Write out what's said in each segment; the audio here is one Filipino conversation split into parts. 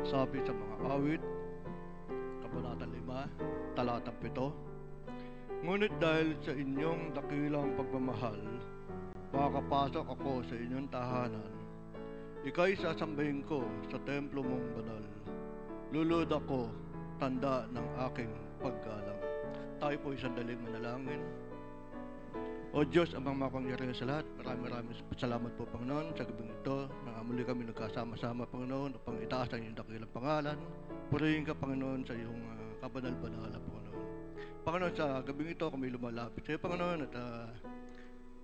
Sabi sa mga awit, Kabanata 5, talatang 7, ngunit dahil sa inyong dakilang pagmamahal, makakapasok ako sa inyong tahanan. Ika'y sasambahin ko sa templo mong banal. Lulod ako, tanda ng aking paggalang. Tayo po isang daling manalangin. O Diyos, amang makapangyarihan sa lahat, maraming salamat po, Panginoon, sa gabing ito na muli kami nagkasama-sama, Panginoon, upang itaas ang iyong dakilang pangalan. Purihin ka, Panginoon, sa iyong kabanal-banalan, Panginoon. Panginoon, sa gabing ito kami lumalapit sa iyo, Panginoon, at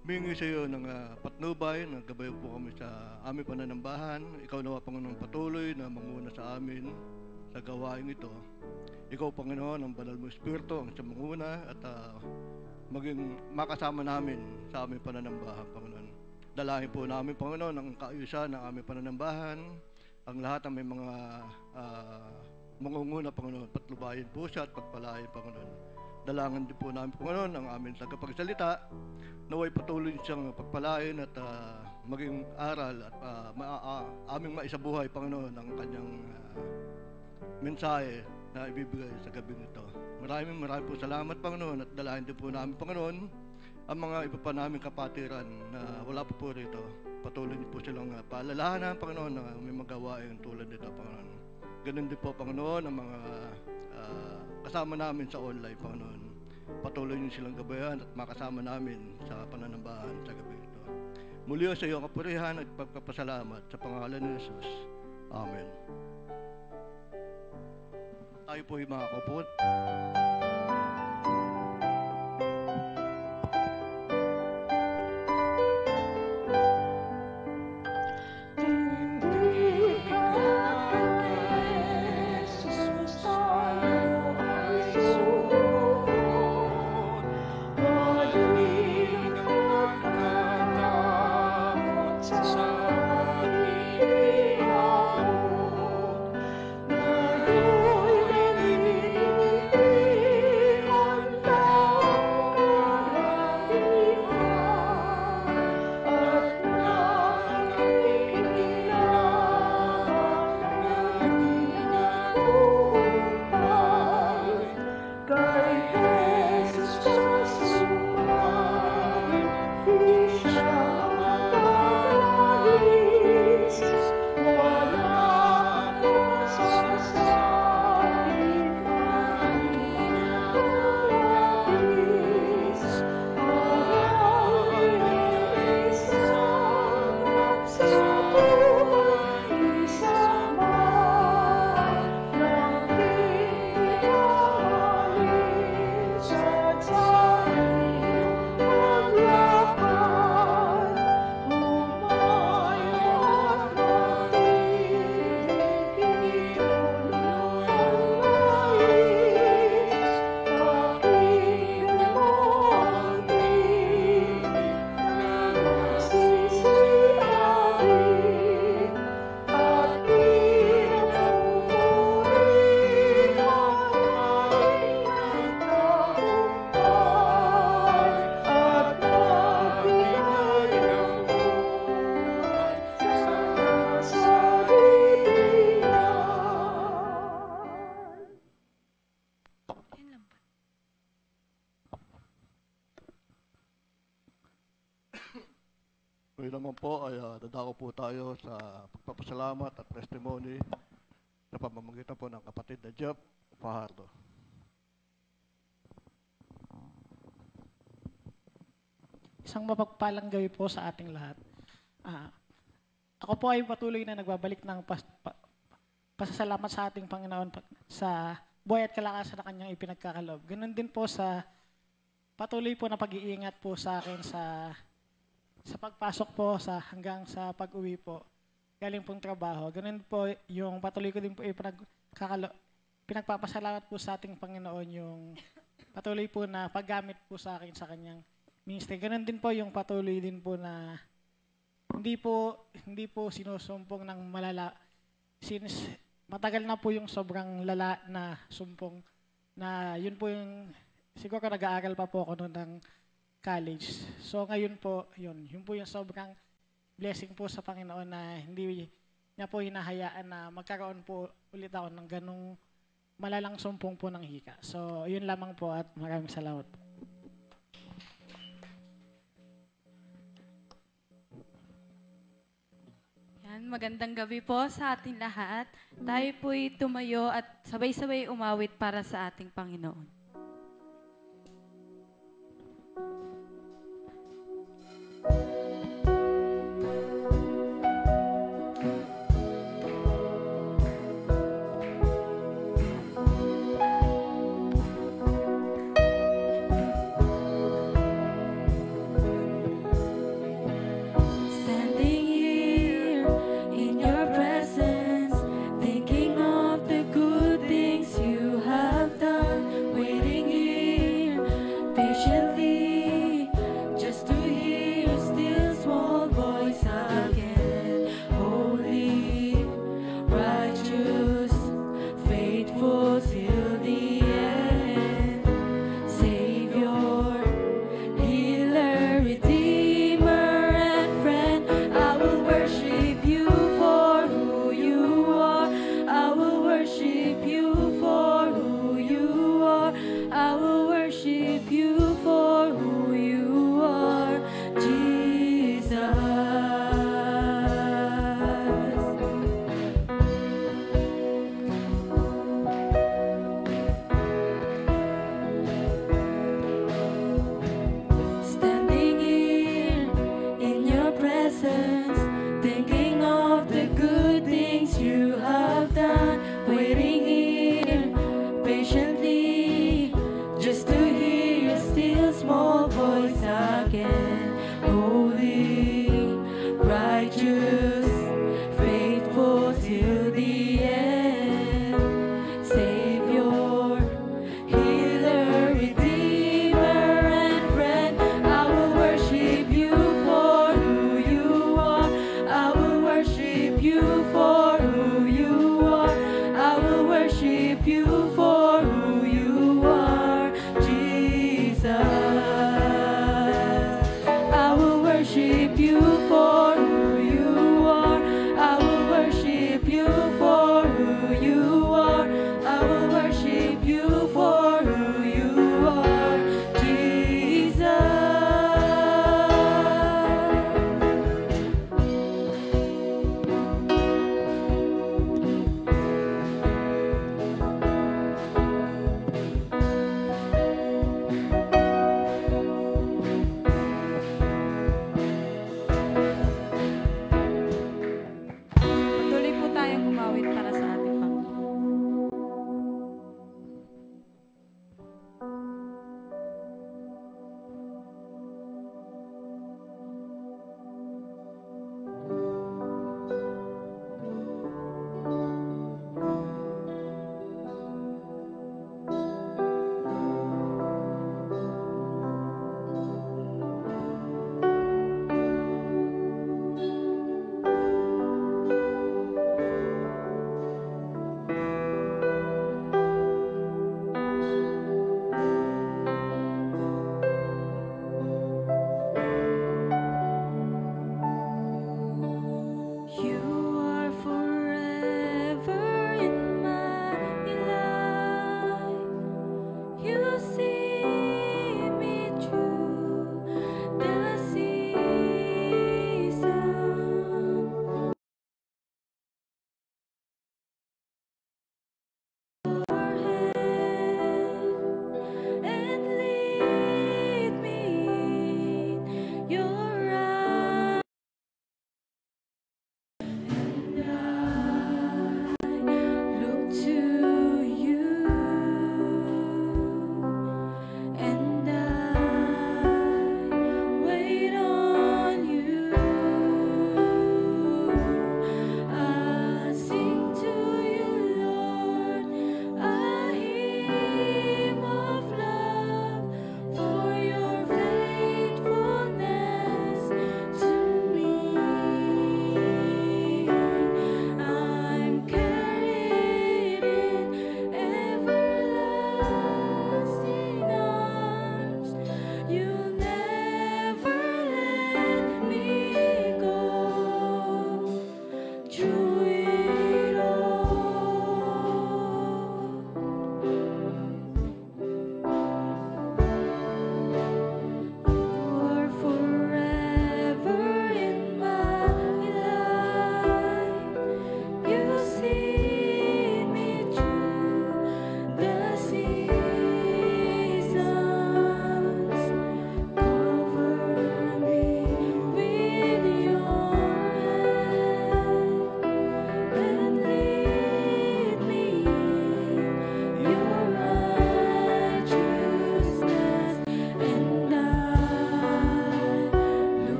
humingi sa iyo ng patnubay, naggabayo po kami sa aming pananambahan. Ikaw nawa, Panginoon, patuloy na manguna sa amin sa gawain ito. Ikaw, Panginoon, ang banal mo Espiritu, ang siyang manguna at maging makasama namin sa aming pananambahan, Panginoon. Dalahin po namin, Panginoon, ang kaayusan ng aming pananambahan, ang lahat ng may mga mangunguna, Panginoon, patlubayin po siya at pagpalain, Panginoon. Dalangin din po namin, Panginoon, ang aming tagapagsalita, naway patuloy siyang pagpalain at maging aral at aming maisabuhay, Panginoon, ang kanyang mensahe na ibibigay sa gabing ito. Maraming po salamat, Panginoon, at dalahin din po namin, Panginoon, ang mga iba pa namin kapatiran na wala po rito. Patuloy niyo po silang paalalahanan, Panginoon, na may magawain tulad nito, Panginoon. Ganun din po, Panginoon, ang mga kasama namin sa online, Panginoon. Patuloy niyo silang gabayan at makasama namin sa pananambahan sa gabi ito. Muli sa iyo kapurihan at pagpapasalamat sa pangalan ni Jesus. Amen. Tayo po yung mga kaput. Ngayon naman po ay dadako po tayo sa pagpapasalamat at testimony sa pamamagitan po ng kapatid na Jeff Fajardo. Isang mapagpalang gawi po sa ating lahat. Ako po ay patuloy na nagbabalik ng pasasalamat sa ating Panginoon sa buhay at kalakasan na kanyang ipinagkakalob. Ganun din po sa patuloy po na pag-iingat po sa akin sa pagpasok po hanggang sa pag-uwi po, galing pong trabaho. Ganun po yung patuloy ko din po pinagpapasalamat po sa ating Panginoon yung patuloy po na paggamit po sa akin sa kanyang ministry. Ganun din po yung patuloy din po na hindi po sinusumpong ng malala. Since matagal na po yung sobrang lala na sumpong na yun po yung siguro nag-aaral pa po ako noon ng college. So ngayon po, yun po yung sobrang blessing po sa Panginoon na hindi niya po hinahayaan na magkaroon po ulit ako ng ganong malalang sumpong po ng hika. So, yun lamang po at maraming salamat po. Yan, magandang gabi po sa ating lahat. Tayo po'y tumayo at sabay-sabay umawit para sa ating Panginoon. Standing here in your presence, thinking of the good things you have done, waiting here patiently just to hear a still small voice again. Holy, righteous, faithful till the end, Savior, healer, redeemer, and friend. I will worship you for who you are. I will worship you for who you are. I will worship you for who you are, Jesus.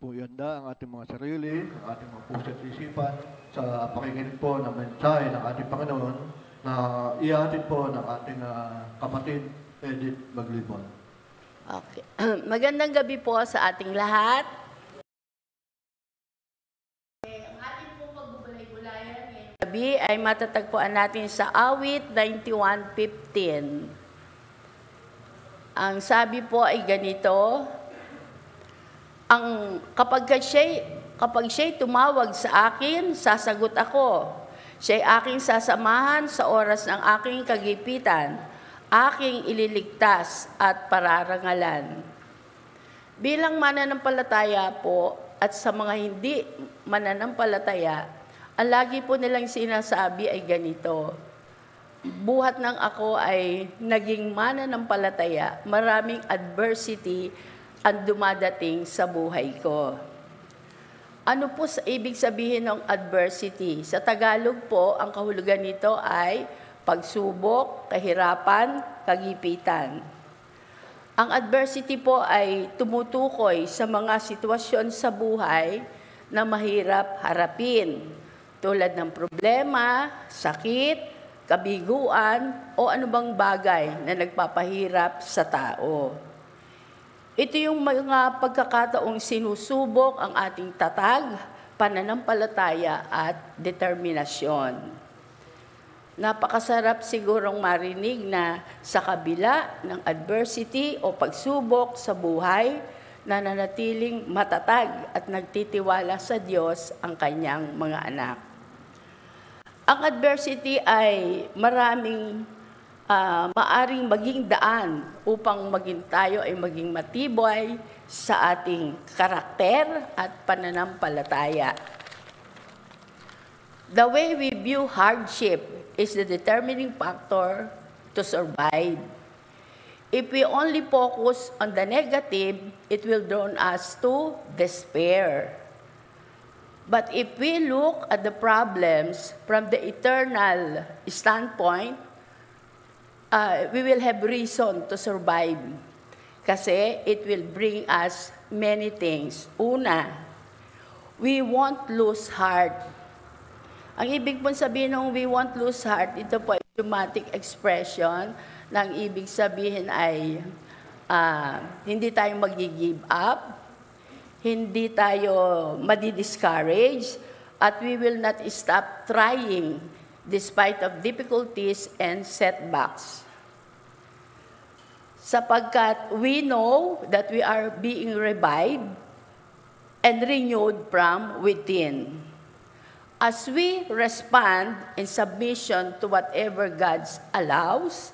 po ihanda ang ating mga sarili, ang ating mga puso at isipan sa pakikinig po ng mensahe ng ating Panginoon na ihatid po ng ating kapatid Edith Maglibon. Okay. Magandang gabi po sa ating lahat. Ang ating pong pagbubulay-bulayan ngayong gabi ay matatagpuan natin sa Awit 91:15. Ang sabi po ay ganito, kapag siya'y tumawag sa akin, sasagot ako. Siya'y aking sasamahan sa oras ng aking kagipitan, aking ililigtas at pararangalan. Bilang mananampalataya po at sa mga hindi mananampalataya, ang lagi po nilang sinasabi ay ganito, buhat ng ako ay naging mananampalataya, maraming adversity ang dumadating sa buhay ko. Ano po sa ibig sabihin ng adversity? Sa Tagalog po, ang kahulugan nito ay pagsubok, kahirapan, kagipitan. Ang adversity po ay tumutukoy sa mga sitwasyon sa buhay na mahirap harapin, tulad ng problema, sakit, kabiguan, o anumang bagay na nagpapahirap sa tao. Ito yung mga pagkakataong sinusubok ang ating tatag, pananampalataya at determinasyon. Napakasarap sigurong marinig na sa kabila ng adversity o pagsubok sa buhay, nananatiling matatag at nagtitiwala sa Diyos ang kanyang mga anak. Ang adversity ay maraming maaring maging daan upang maging tayo ay maging matibay sa ating karakter at pananampalataya. The way we view hardship is the determining factor to survive. If we only focus on the negative, it will draw us to despair. But if we look at the problems from the eternal standpoint, we will have reason to survive. Kasi it will bring us many things. Una, we won't lose heart. Ang ibig pong sabihin ng we won't lose heart, ito po ay idiomatic expression ng ibig sabihin ay hindi tayo mag-give up, hindi tayo madi-discourage, at we will not stop trying despite of difficulties and setbacks. Sapagkat we know that we are being revived and renewed from within. As we respond in submission to whatever God allows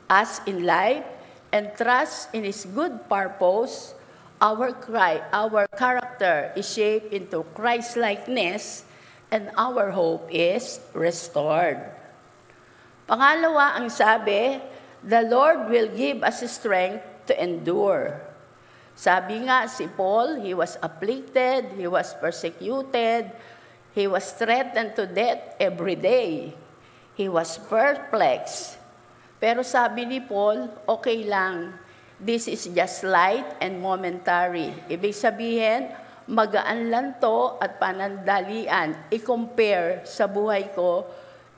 us in life and trust in His good purpose, our character is shaped into Christ-likeness and our hope is restored. Pangalawa, ang sabi, the Lord will give us strength to endure. Sabi nga si Paul, he was afflicted, he was persecuted, he was threatened to death every day. He was perplexed. Pero sabi ni Paul, okay lang, this is just light and momentary. Ibig sabihin, magaan lang to at panandalian. I-compare sa buhay ko,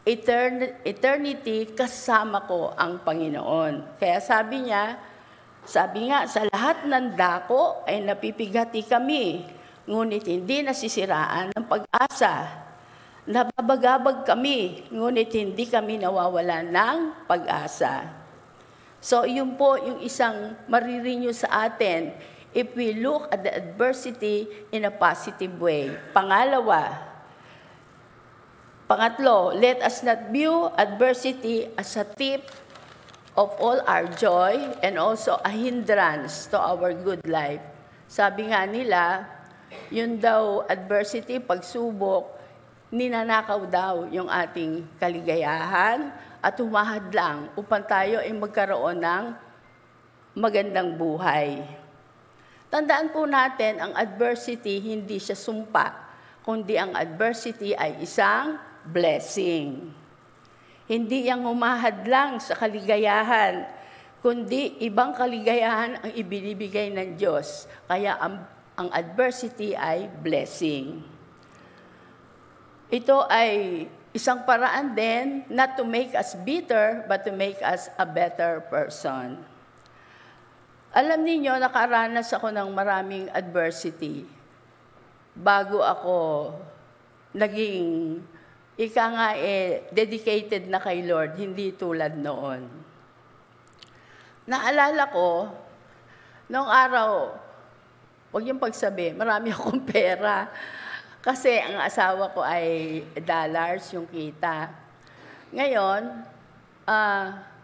eternity kasama ko ang Panginoon. Kaya sabi nga, sa lahat ng dako ay napipigati kami, ngunit hindi nasisiraan ng pag-asa. Nababagabag kami, ngunit hindi kami nawawala ng pag-asa. So, yun po yung isang maririnyo sa atin if we look at the adversity in a positive way. Pangatlo, let us not view adversity as a tip of all our joy and also a hindrance to our good life. Sabi nga nila, yun daw adversity, pagsubok, ninanakaw daw yung ating kaligayahan at humahadlang upang tayo ay magkaroon ng magandang buhay. Tandaan po natin, ang adversity hindi siya sumpa, kundi ang adversity ay isang blessing. Hindi yang humahadlang sa kaligayahan, kundi ibang kaligayahan ang ibinibigay ng Diyos. Kaya ang ang adversity ay blessing. Ito ay isang paraan din not to make us bitter, but to make us a better person. Alam niyo, nakaranas ako ng maraming adversity bago ako naging, dedicated na kay Lord, hindi tulad noon. Naalala ko, noong araw, huwag yung pagsabi, marami akong pera. Kasi ang asawa ko ay dollars, yung kita. Ngayon,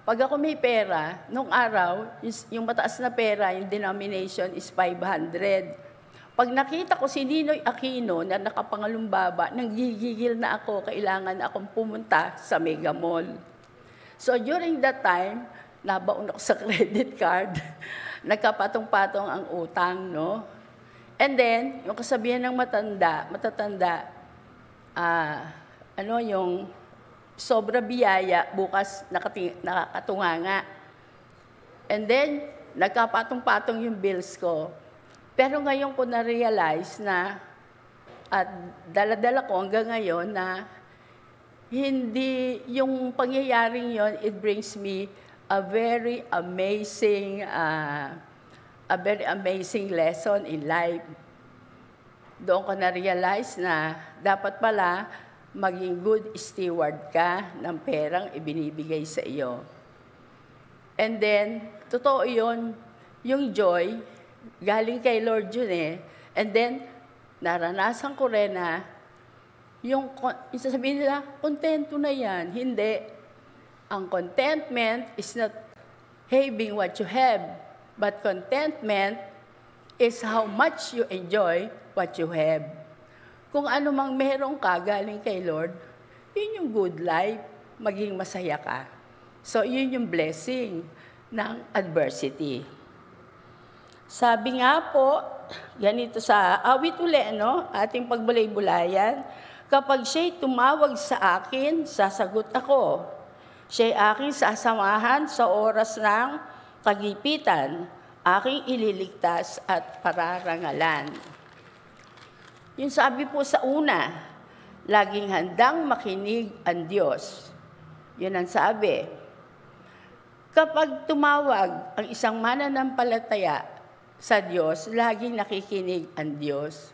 pag ako may pera, nung araw, yung mataas na pera, yung denomination is 500. Pag nakita ko si Ninoy Aquino na nakapangalumbaba, nanggigigil na ako, kailangan akong pumunta sa Mega Mall. So during that time, nabaon ako sa credit card, nagkapatong-patong ang utang, no? And then, yung kasabihan ng matatanda, yung sobra biyaya, bukas nakakatunganga. And then, nagkapatong-patong yung bills ko. Pero ngayon ko na-realize na, at dala-dala ko hanggang ngayon na, hindi, yung pangyayaring yon, it brings me a very amazing lesson in life. Doon ko na-realize na dapat pala maging good steward ka ng perang ibinibigay sa iyo. And then, totoo yun, yung joy, galing kay Lord yun eh. And then, naranasan ko rin na, yung sasabihin nila, kontento na yan. Hindi. Ang contentment is not having what you have, but contentment is how much you enjoy what you have. Kung ano mang meron ka galing kay Lord, yun yung good life, maging masaya ka. So, yun yung blessing ng adversity. Sabi nga po, ganito sa awit uli, ating pagbulay-bulayan, kapag siya'y tumawag sa akin, sasagot ako. Siya'y aking sasamahan sa oras ng kagipitan, aking ililigtas at pararangalan. Yung sabi po sa una, laging handang makinig ang Diyos. Yun ang sabi. Kapag tumawag ang isang mananampalataya sa Diyos, laging nakikinig ang Diyos.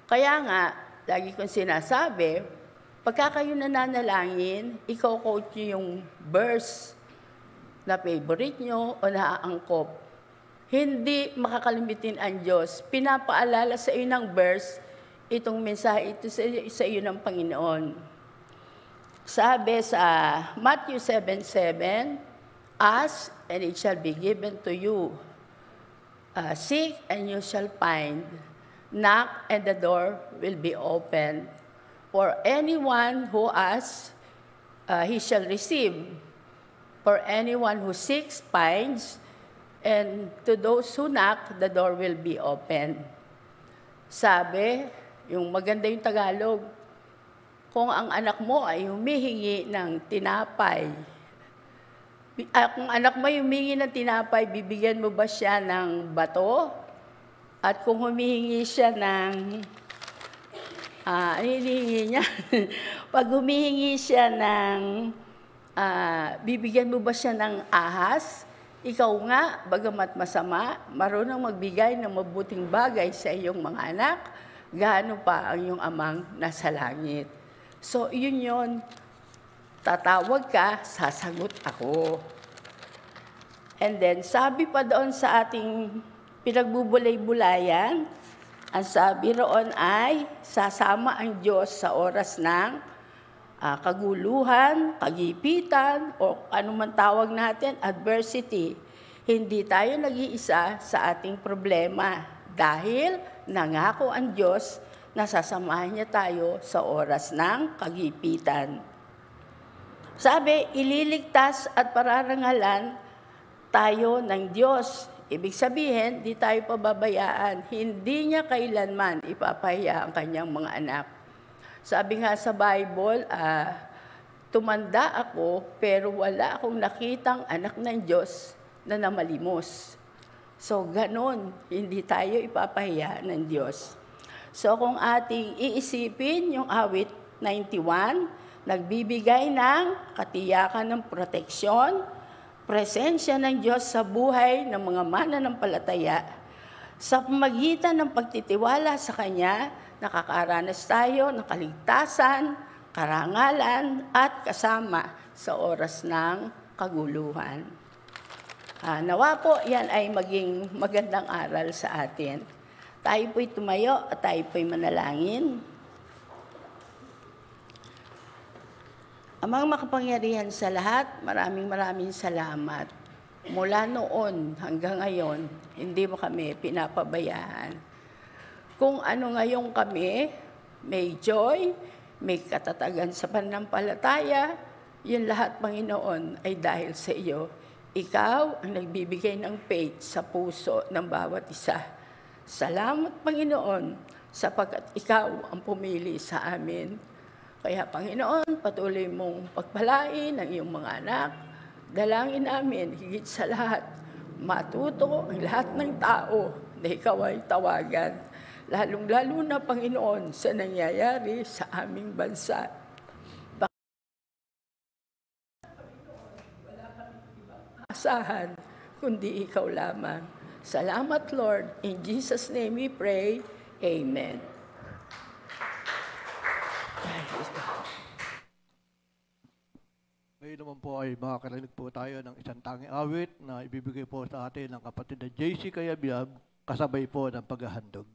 Kaya nga, lagi kong sinasabi, pagka kayo nananalangin, ikaw-quote nyo yung verse na favorite nyo o naaangkop. Hindi makakalimutin ang Diyos. Pinapaalala sa iyo ng verse, itong mensahe ito sa iyo ng Panginoon. Sabi sa Matthew 7:7, ask and it shall be given to you. Seek and you shall find. Knock and the door will be opened. For anyone who asks, he shall receive. For anyone who seeks, finds. And to those who knock, the door will be opened. Sabi, yung maganda yung Tagalog, kung ang anak mo ay humihingi ng tinapay, kung anak mo ay humihingi ng tinapay, bibigyan mo ba siya ng bato? At kung humihingi siya ng, hinihingi niya? Pag humihingi siya ng, bibigyan mo ba siya ng ahas? Ikaw nga, bagamat masama, marunong magbigay ng mabuting bagay sa iyong mga anak, gaano pa ang iyong amang nasa langit. So, yun. Tatawag ka, sasagot ako. And then, sabi pa doon sa ating pinagbubulay-bulayan, ang sabi roon ay, sasama ang Diyos sa oras ng kaguluhan, kagipitan, o anuman tawag natin, adversity. Hindi tayo nag-iisa sa ating problema dahil nangako ang Diyos na sasamahan niya tayo sa oras ng kagipitan. Sabi, ililigtas at pararangalan tayo ng Diyos. Ibig sabihin, di tayo pababayaan. Hindi niya kailanman ipapahiya ang kanyang mga anak. Sabi nga sa Bible, tumanda ako pero wala akong nakitang anak ng Diyos na namalimos. So, ganun, hindi tayo ipapahiya ng Diyos. So, kung ating iisipin yung awit 91, nagbibigay ng katiyakan ng proteksyon, presensya ng Diyos sa buhay ng mga mananampalataya. Sa pamagitan ng pagtitiwala sa Kanya, nakakaranas tayo ng kaligtasan, karangalan, at kasama sa oras ng kaguluhan. Nawa po, yan ay maging magandang aral sa atin. Tayo po'y tumayo at tayo po'y manalangin. Amang makapangyarihan sa lahat, maraming salamat. Mula noon hanggang ngayon, hindi mo kami pinapabayaan. Kung ano ngayon kami, may joy, may katatagan sa pananampalataya, yun lahat, Panginoon, ay dahil sa iyo. Ikaw ang nagbibigay ng faith sa puso ng bawat isa. Salamat, Panginoon, sapagkat ikaw ang pumili sa amin. Kaya, Panginoon, patuloy mong pagpalain ang iyong mga anak. Dalangin namin, higit sa lahat, matuto ang lahat ng tao na ikaw ay tawagan. Lalong-lalo na, Panginoon, sa nangyayari sa aming bansa. Asahan, kundi ikaw lamang. Salamat, Lord. In Jesus' name we pray. Amen. Ngayon naman po ay makakarinig po tayo ng isang tanging awit na ibibigay po sa atin ng kapatid na JC Kayabyab, kasabay po ng paghahandog.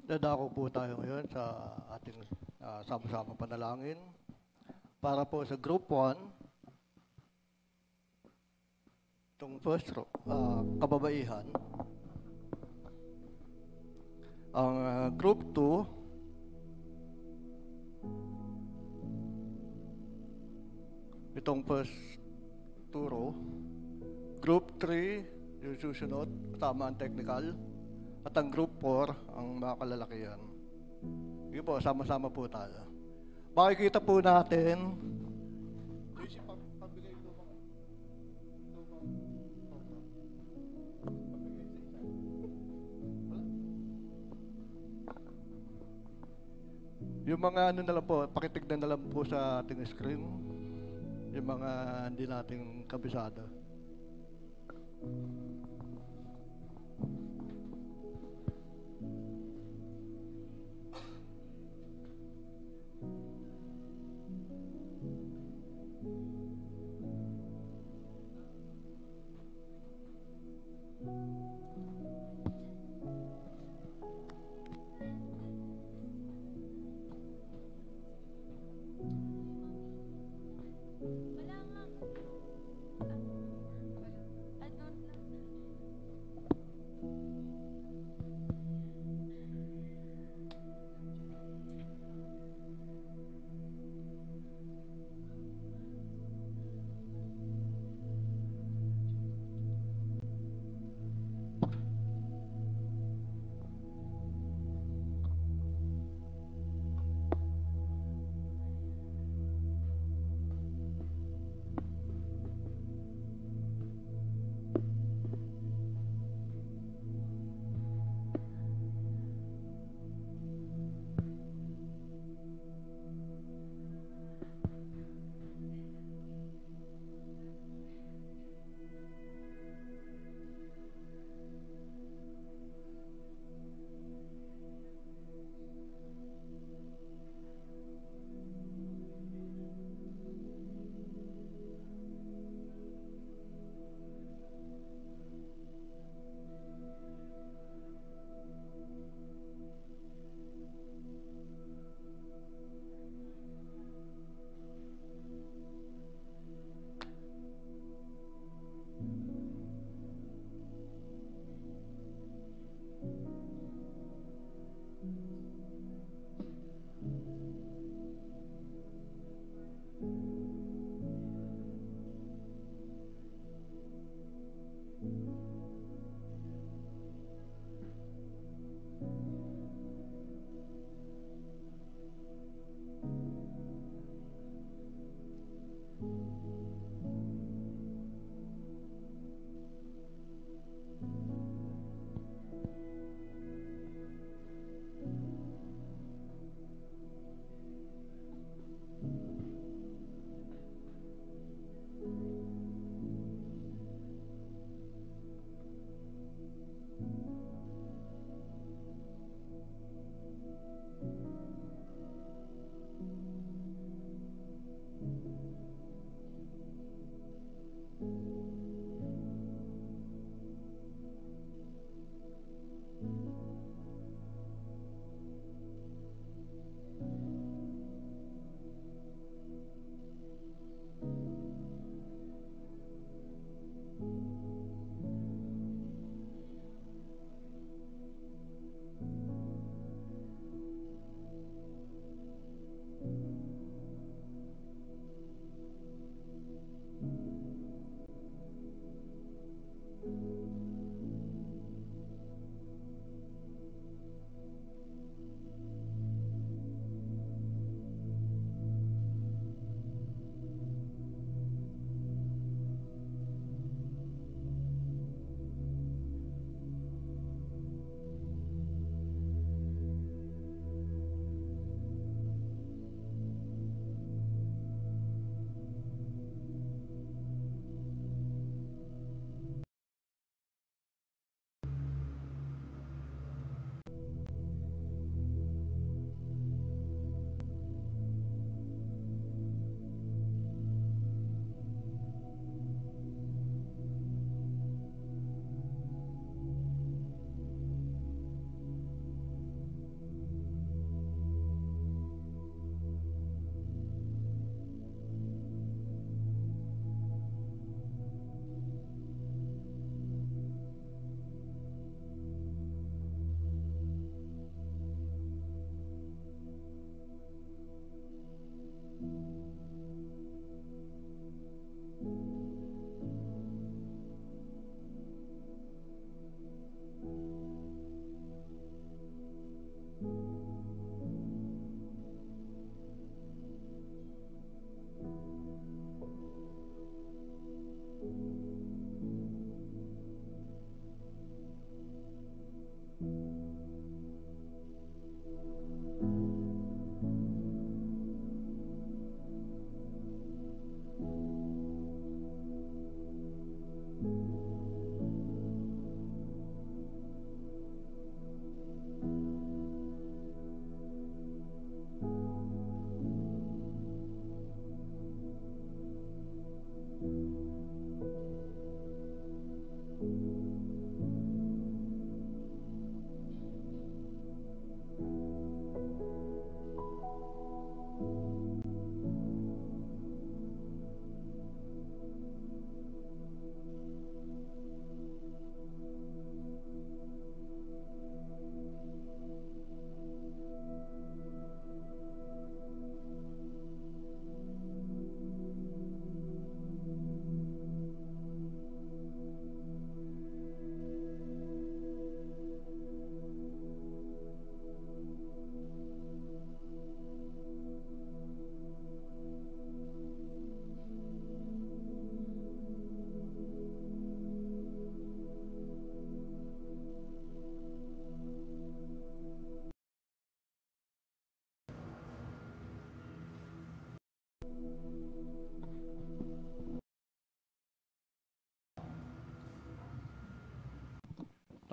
Dadako po tayo ngayon sa ating sama-sama panalangin para po sa Group 1, itong first row, kababaihan. Ang Group 2, itong first turo. Group 3, yung susunod, kasama ang technical. At ang Group 4, ang mga kalalakihan. Sige po, sama-sama po tayo. Makikita po natin, yung mga ano na lang po, pakitignan na lang po sa ating screen, yung mga hindi nating kabisado.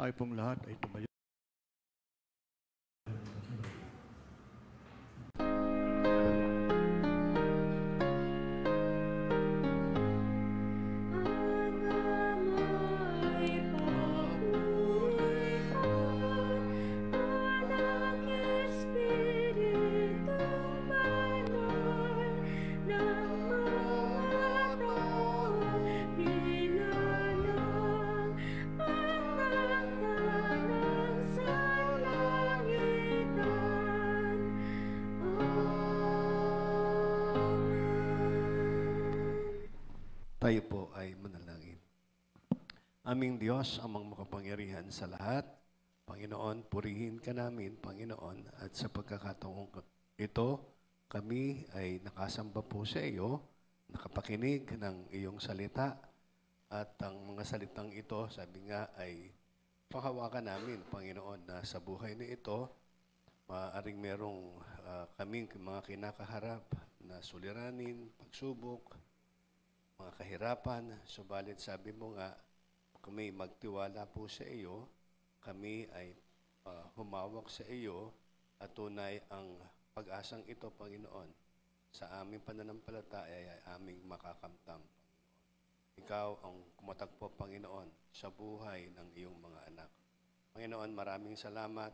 Tayo pong lahat ay tumayo. Tayo po ay manalangin. Aming Diyos, amang makapangyarihan sa lahat, Panginoon, purihin ka namin, Panginoon, at sa pagkakataong ito, kami ay nakasamba po sa iyo, nakapakinig ng iyong salita, at ang mga salitang ito, sabi nga, ay panghawakan namin, Panginoon, na sa buhay na ito, maaaring merong kaming mga kinakaharap na suliranin, pagsubok, mga kahirapan, subalit sabi mo nga, kami magtiwala po sa iyo, kami ay humawak sa iyo, at tunay ang pag-asang ito, Panginoon, sa aming pananampalataya ay aming makakamtang, Panginoon. Ikaw ang kumatagpo, Panginoon, sa buhay ng iyong mga anak. Panginoon, maraming salamat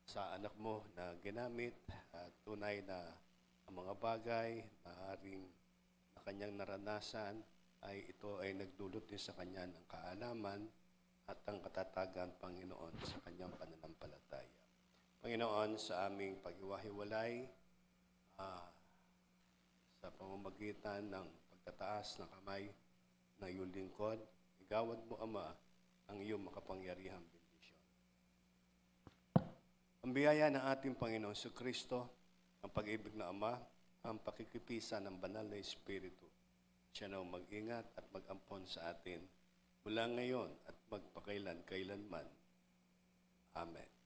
sa anak mo na ginamit, at tunay na ang mga bagay na aring kanyang naranasan ay ito ay nagdulot din sa kanya ng kaalaman at ang katatagan, Panginoon, sa kanyang pananampalataya. Panginoon, sa aming paghiwa-hiwalay, sa pamamagitan ng pagtataas ng kamay ng iyong lingkod, igawad mo, Ama, ang iyong makapangyarihang bendisyon. Ang biyaya ng ating Panginoon sa Kristo, ang pag-ibig na Ama, ang pakikipisa ng banal na Espiritu. Siya na mag-ingat at mag-ampon sa atin mula ngayon at magpakailan-kailanman. Amen.